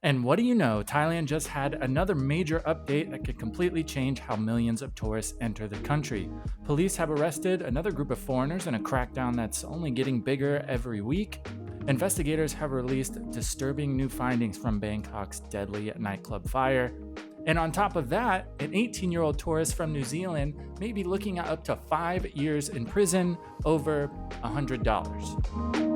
And what do you know? Thailand just had another major update that could completely change how millions of tourists enter the country. Police have arrested another group of foreigners in a crackdown that's only getting bigger every week. Investigators have released disturbing new findings from Bangkok's deadly nightclub fire. And on top of that, an 18-year-old tourist from New Zealand may be looking at up to 5 years in prison, over $100.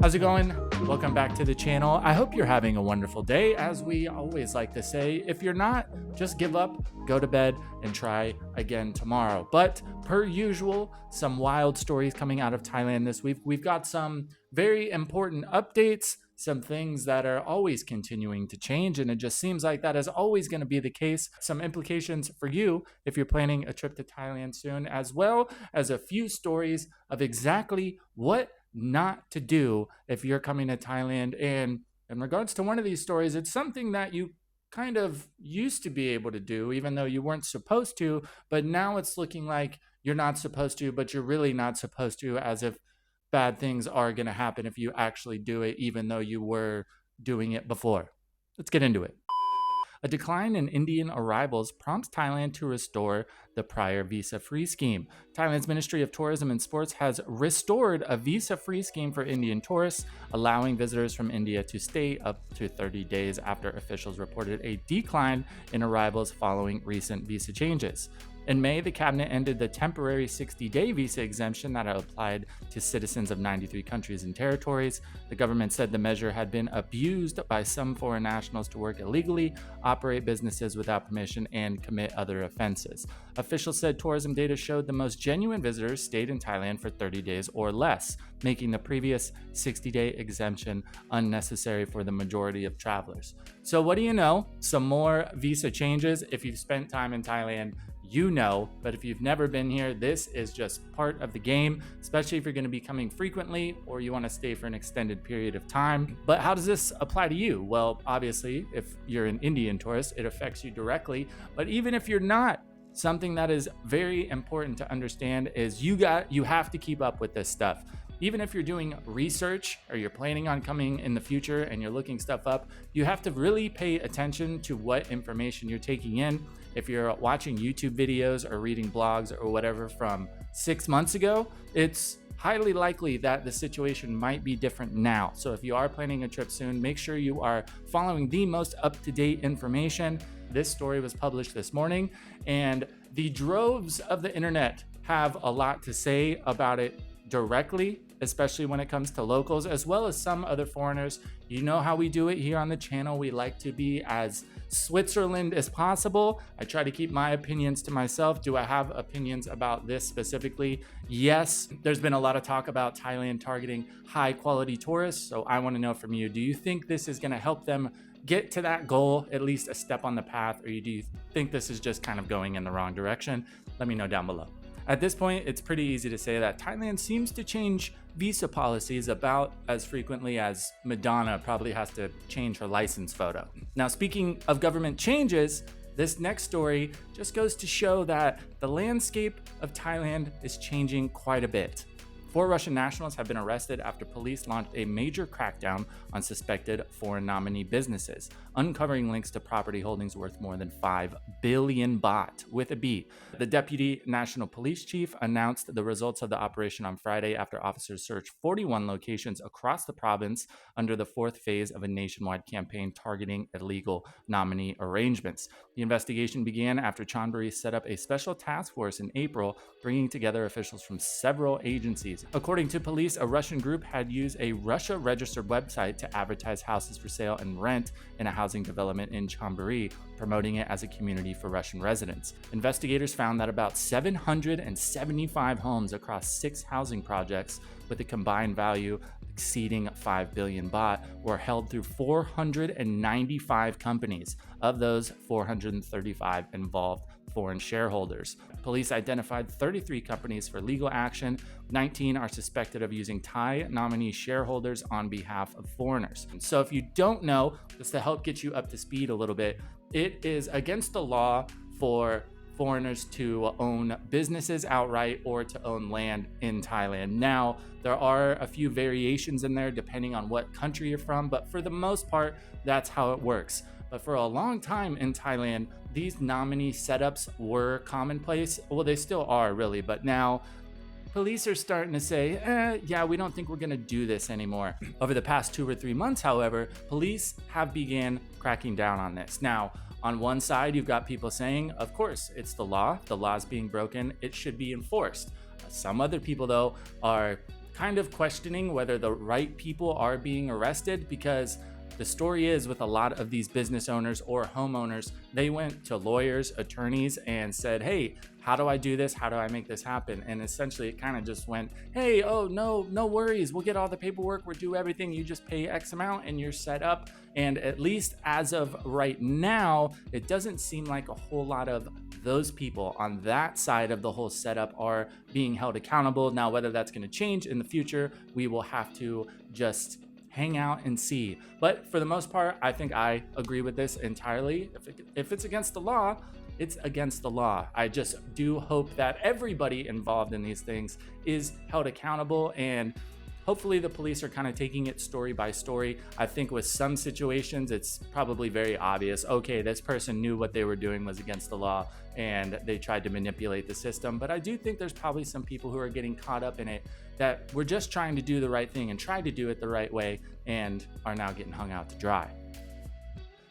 How's it going? Welcome back to the channel. I hope you're having a wonderful day. As we always like to say, if you're not, just give up, go to bed, and try again tomorrow. But per usual, some wild stories coming out of Thailand this week. We've got some very important updates, some things that are always continuing to change, and it just seems like that is always going to be the case. Some implications for you if you're planning a trip to Thailand soon, as well as a few stories of exactly what not to do if you're coming to Thailand. And in regards to one of these stories, it's something that you kind of used to be able to do, even though you weren't supposed to, but now it's looking like you're not supposed to, but you're really not supposed to, as if bad things are going to happen if you actually do it, even though you were doing it before. Let's get into it. A decline in Indian arrivals prompts Thailand to restore the prior visa-free scheme. Thailand's Ministry of Tourism and Sports has restored a visa-free scheme for Indian tourists, allowing visitors from India to stay up to 30 days after officials reported a decline in arrivals following recent visa changes. In May, the cabinet ended the temporary 60-day visa exemption that applied to citizens of 93 countries and territories. The government said the measure had been abused by some foreign nationals to work illegally, operate businesses without permission, and commit other offenses. Officials said tourism data showed the most genuine visitors stayed in Thailand for 30 days or less, making the previous 60-day exemption unnecessary for the majority of travelers. So what do you know? Some more visa changes. If you've spent time in Thailand, you know, but if you've never been here, this is just part of the game, especially if you're going to be coming frequently or you want to stay for an extended period of time. But how does this apply to you? Well, obviously, if you're an Indian tourist, it affects you directly. But even if you're not, something that is very important to understand is you have to keep up with this stuff. Even if you're doing research or you're planning on coming in the future and you're looking stuff up, you have to really pay attention to what information you're taking in. If you're watching YouTube videos or reading blogs or whatever from 6 months ago, it's highly likely that the situation might be different now. So if you are planning a trip soon, make sure you are following the most up-to-date information. This story was published this morning, and the droves of the internet have a lot to say about it directly, especially when it comes to locals, as well as some other foreigners. You know how we do it here on the channel. We like to be as Switzerland as possible. I try to keep my opinions to myself. Do I have opinions about this specifically? Yes. There's been a lot of talk about Thailand targeting high quality tourists. So I want to know from you, do you think this is going to help them get to that goal, at least a step on the path, or do you think this is just kind of going in the wrong direction? Let me know down below. At this point, it's pretty easy to say that Thailand seems to change visa policies about as frequently as Madonna probably has to change her license photo. Now, speaking of government changes, this next story just goes to show that the landscape of Thailand is changing quite a bit. 4 Russian nationals have been arrested after police launched a major crackdown on suspected foreign nominee businesses, uncovering links to property holdings worth more than 5 billion baht, with a B. The deputy national police chief announced the results of the operation on Friday after officers searched 41 locations across the province under the 4th phase of a nationwide campaign targeting illegal nominee arrangements. The investigation began after Chonburi set up a special task force in April, bringing together officials from several agencies. According to police, a Russian group had used a Russia-registered website to advertise houses for sale and rent in a housing development in Chonburi, promoting it as a community for Russian residents. Investigators found that about 775 homes across 6 housing projects with a combined value exceeding 5 billion baht were held through 495 companies. Of those, 435 involved foreign shareholders. Police identified 33 companies for legal action. 19 are suspected of using Thai nominee shareholders on behalf of foreigners. So if you don't know, just to help get you up to speed a little bit, it is against the law for foreigners to own businesses outright or to own land in Thailand. Now, there are a few variations in there depending on what country you're from, but for the most part, that's how it works. But for a long time in Thailand, these nominee setups were commonplace. Well, they still are really, but now police are starting to say, yeah, we don't think we're going to do this anymore. Over the past 2 or 3 months, however, police have began cracking down on this. Now, on one side, you've got people saying, of course, it's the law's being broken, it should be enforced. Some other people, though, are kind of questioning whether the right people are being arrested, because the story is with a lot of these business owners or homeowners, they went to lawyers, attorneys, and said, hey, how do I do this? How do I make this happen? And essentially it kind of just went, hey, oh, no worries. We'll get all the paperwork. We'll do everything. You just pay X amount and you're set up. And at least as of right now, it doesn't seem like a whole lot of those people on that side of the whole setup are being held accountable. Now, whether that's going to change in the future, we will have to just hang out and see. But for the most part, I think I agree with this entirely. If it's against the law, it's against the law. I just do hope that everybody involved in these things is held accountable, and hopefully the police are kind of taking it story by story. I think with some situations, it's probably very obvious, okay, this person knew what they were doing was against the law and they tried to manipulate the system. But I do think there's probably some people who are getting caught up in it that were just trying to do the right thing and tried to do it the right way and are now getting hung out to dry.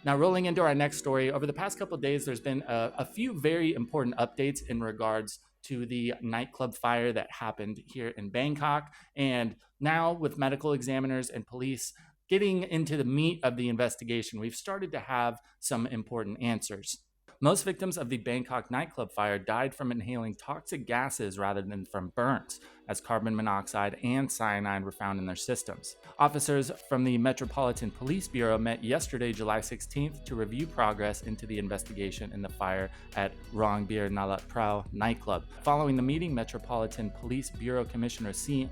Now, rolling into our next story, over the past couple of days, there's been a few very important updates in regards to the nightclub fire that happened here in Bangkok. And now with medical examiners and police getting into the meat of the investigation, we've started to have some important answers. Most victims of the Bangkok nightclub fire died from inhaling toxic gases rather than from burns, as carbon monoxide and cyanide were found in their systems. Officers from the Metropolitan Police Bureau met yesterday, July 16th, to review progress into the investigation in the fire at Rongbir Nalat Prao nightclub. Following the meeting, Metropolitan Police Bureau Commissioner Siam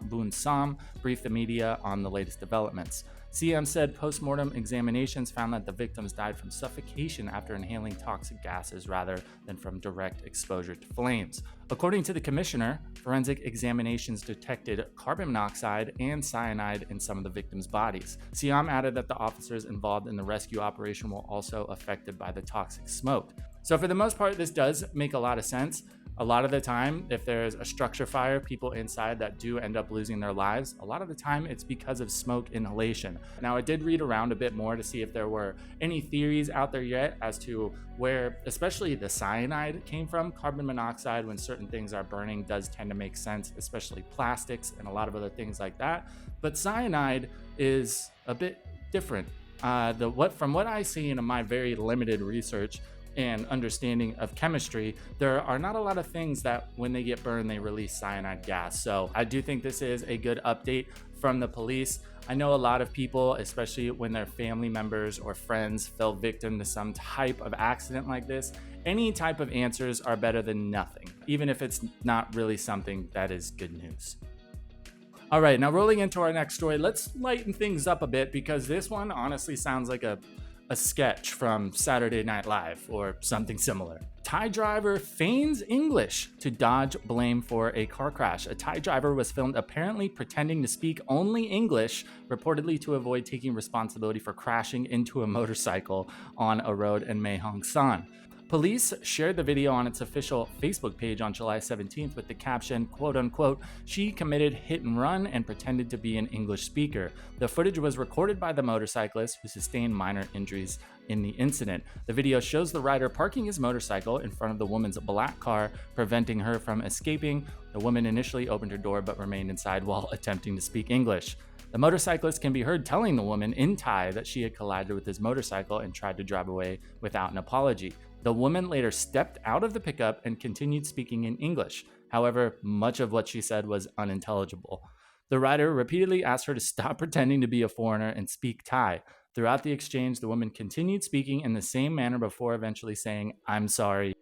Bunsam briefed the media on the latest developments. CM said post-mortem examinations found that the victims died from suffocation after inhaling toxic gases rather than from direct exposure to flames. According to the commissioner, forensic examinations detected carbon monoxide and cyanide in some of the victims' bodies. Siam added that the officers involved in the rescue operation were also affected by the toxic smoke. So for the most part, this does make a lot of sense. A lot of the time, if there's a structure fire, people inside that do end up losing their lives, a lot of the time it's because of smoke inhalation. Now, I did read around a bit more to see if there were any theories out there yet as to where especially the cyanide came from. Carbon monoxide, when certain things are burning, does tend to make sense, especially plastics and a lot of other things like that. But cyanide is a bit different. From what I see in my very limited research and understanding of chemistry, there are not a lot of things that when they get burned, they release cyanide gas. So I do think this is a good update from the police. I know a lot of people, especially when their family members or friends fell victim to some type of accident like this, any type of answers are better than nothing, even if it's not really something that is good news. All right, now rolling into our next story, let's lighten things up a bit, because this one honestly sounds like a sketch from Saturday Night Live or something similar. Thai driver feigns English to dodge blame for a car crash. A Thai driver was filmed apparently pretending to speak only English, reportedly to avoid taking responsibility for crashing into a motorcycle on a road in Mae Hong Son. Police shared the video on its official Facebook page on July 17th with the caption, quote unquote, "She committed hit and run and pretended to be an English speaker." The footage was recorded by the motorcyclist, who sustained minor injuries in the incident. The video shows the rider parking his motorcycle in front of the woman's black car, preventing her from escaping. The woman initially opened her door but remained inside while attempting to speak English. The motorcyclist can be heard telling the woman in Thai that she had collided with his motorcycle and tried to drive away without an apology. The woman later stepped out of the pickup and continued speaking in English. However, much of what she said was unintelligible. The rider repeatedly asked her to stop pretending to be a foreigner and speak Thai. Throughout the exchange, the woman continued speaking in the same manner before eventually saying, "I'm sorry."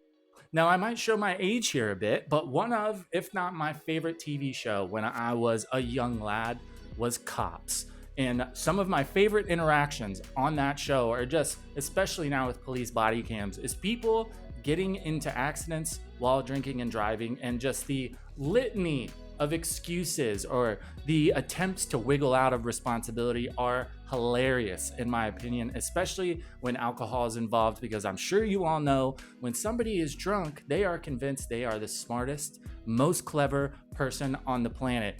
Now, I might show my age here a bit, but one of, if not my favorite TV show when I was a young lad was Cops. And some of my favorite interactions on that show are just, especially now with police body cams, is people getting into accidents while drinking and driving, and just the litany of excuses or the attempts to wiggle out of responsibility are hilarious in my opinion, especially when alcohol is involved, because I'm sure you all know when somebody is drunk, they are convinced they are the smartest, most clever person on the planet.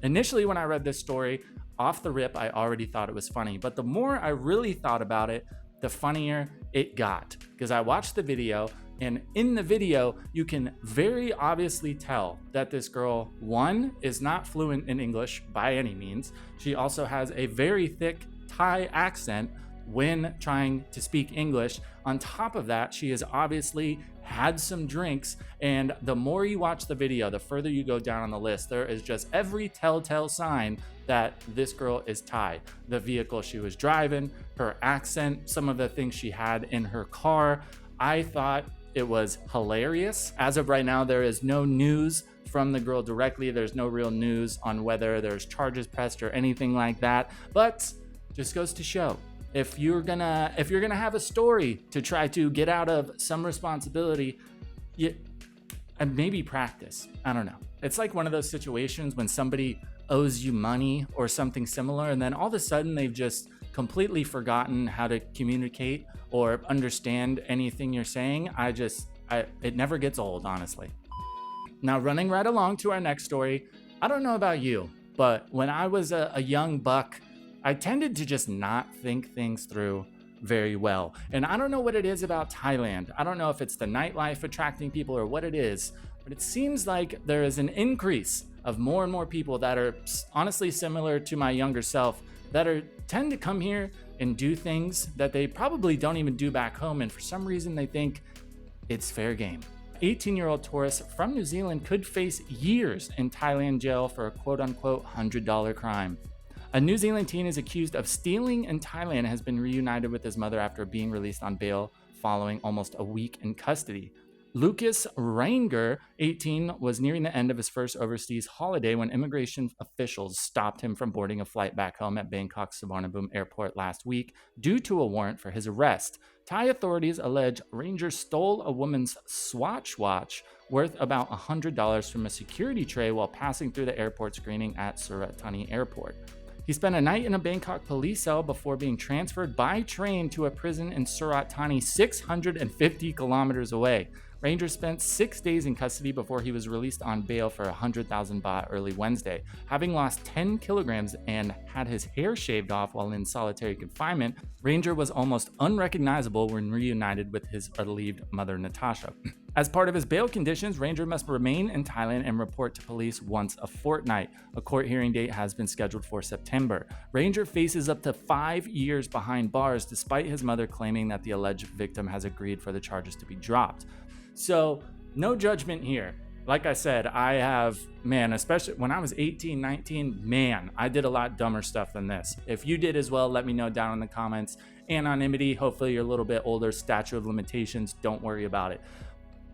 Initially, when I read this story, off the rip, I already thought it was funny, but the more I really thought about it, the funnier it got, because I watched the video, and in the video, you can very obviously tell that this girl, one, is not fluent in English by any means. She also has a very thick Thai accent when trying to speak English. On top of that, she has obviously had some drinks, and the more you watch the video, the further you go down on the list, there is just every telltale sign that this girl is Thai. The vehicle she was driving, her accent, some of the things she had in her car. I thought it was hilarious. As of right now, there is no news from the girl directly. There's no real news on whether there's charges pressed or anything like that, but just goes to show, if you're gonna have a story to try to get out of some responsibility, and maybe practice. I don't know. It's like one of those situations when somebody owes you money or something similar, and then all of a sudden they've just completely forgotten how to communicate or understand anything you're saying. It never gets old, honestly. Now, running right along to our next story, I don't know about you, but when I was a young buck, I tended to just not think things through very well. And I don't know what it is about Thailand. I don't know if it's the nightlife attracting people or what it is, but it seems like there is an increase of more and more people that are honestly similar to my younger self that tend to come here and do things that they probably don't even do back home, and for some reason they think it's fair game. 18-year-old tourist from New Zealand could face years in Thailand jail for a quote-unquote $100 crime. A New Zealand teen is accused of stealing in Thailand and has been reunited with his mother after being released on bail following almost a week in custody. Lucas Ranger, 18, was nearing the end of his first overseas holiday when immigration officials stopped him from boarding a flight back home at Bangkok's Suvarnabhumi airport last week due to a warrant for his arrest. Thai authorities allege Ranger stole a woman's Swatch watch worth about $100 from a security tray while passing through the airport screening at Surat Thani Airport. He spent a night in a Bangkok police cell before being transferred by train to a prison in Surat Thani, 650 kilometers away. Ranger spent 6 days in custody before he was released on bail for 100,000 baht early Wednesday. Having lost 10 kilograms and had his hair shaved off while in solitary confinement, Ranger was almost unrecognizable when reunited with his relieved mother, Natasha. As part of his bail conditions, Ranger must remain in Thailand and report to police once a fortnight. A court hearing date has been scheduled for September. Ranger faces up to 5 years behind bars, despite his mother claiming that the alleged victim has agreed for the charges to be dropped. So, no judgment here. Like I said, especially when I was 18, 19, I did a lot dumber stuff than this. If you did as well, let me know down in the comments. Anonymity, hopefully you're a little bit older, statute of limitations, don't worry about it.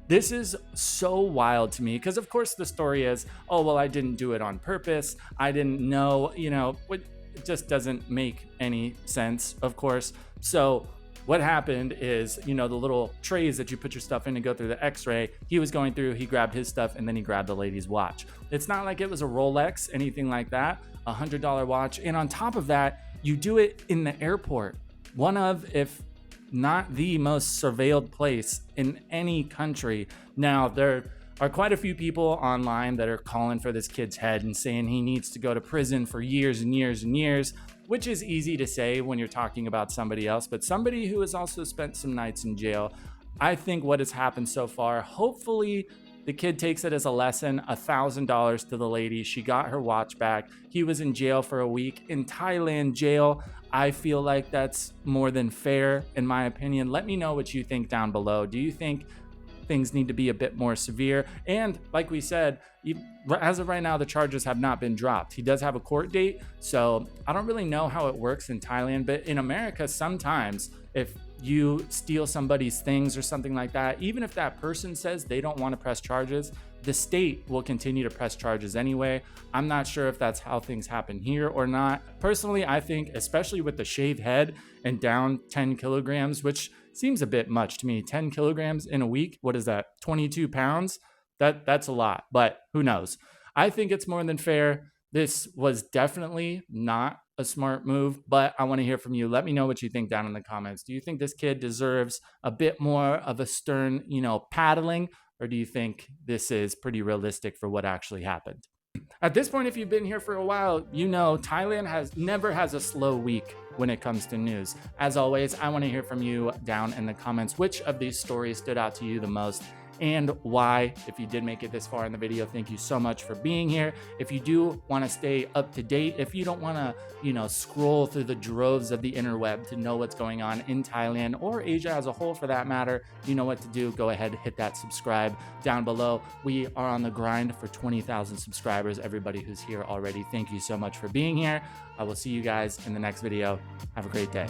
This is so wild to me because, of course, the story is, oh, well, I didn't do it on purpose. I didn't know, it just doesn't make any sense, of course. So what happened is, the little trays that you put your stuff in to go through the x-ray, he was going through, he grabbed his stuff, and then he grabbed the lady's watch. It's not like it was a Rolex, anything like that, a $100 watch. And on top of that, you do it in the airport. One of, if not the most surveilled place in any country. Now, there are quite a few people online that are calling for this kid's head and saying he needs to go to prison for years and years and years, which is easy to say when you're talking about somebody else, but somebody who has also spent some nights in jail. I think what has happened so far, hopefully the kid takes it as a lesson. $1,000 to the lady. She got her watch back. He was in jail for a week. In Thailand jail, I feel like that's more than fair, in my opinion. Let me know what you think down below. Do you think things need to be a bit more severe? And like we said, as of right now, the charges have not been dropped. He does have a court date, so I don't really know how it works in Thailand, but in America, sometimes if you steal somebody's things or something like that, even if that person says they don't want to press charges, the state will continue to press charges anyway. I'm not sure if that's how things happen here or not. Personally, I think, especially with the shaved head and down 10 kilograms, which seems a bit much to me, 10 kilograms in a week, what is that, 22 pounds? That's a lot, but who knows? I think it's more than fair. This was definitely not a smart move, but I want to hear from you. Let me know what you think down in the comments. Do you think this kid deserves a bit more of a stern, paddling, or do you think this is pretty realistic for what actually happened? At this point, if you've been here for a while, Thailand never has a slow week when it comes to news. As always, I want to hear from you down in the comments. Which of these stories stood out to you the most and why? If you did make it this far in the video, thank you so much for being here. If you do want to stay up to date, if you don't want to, scroll through the droves of the interweb to know what's going on in Thailand or Asia as a whole for that matter, you know what to do. Go ahead, hit that subscribe down below. We are on the grind for 20,000 subscribers. Everybody who's here already, thank you so much for being here. I will see you guys in the next video. Have a great day.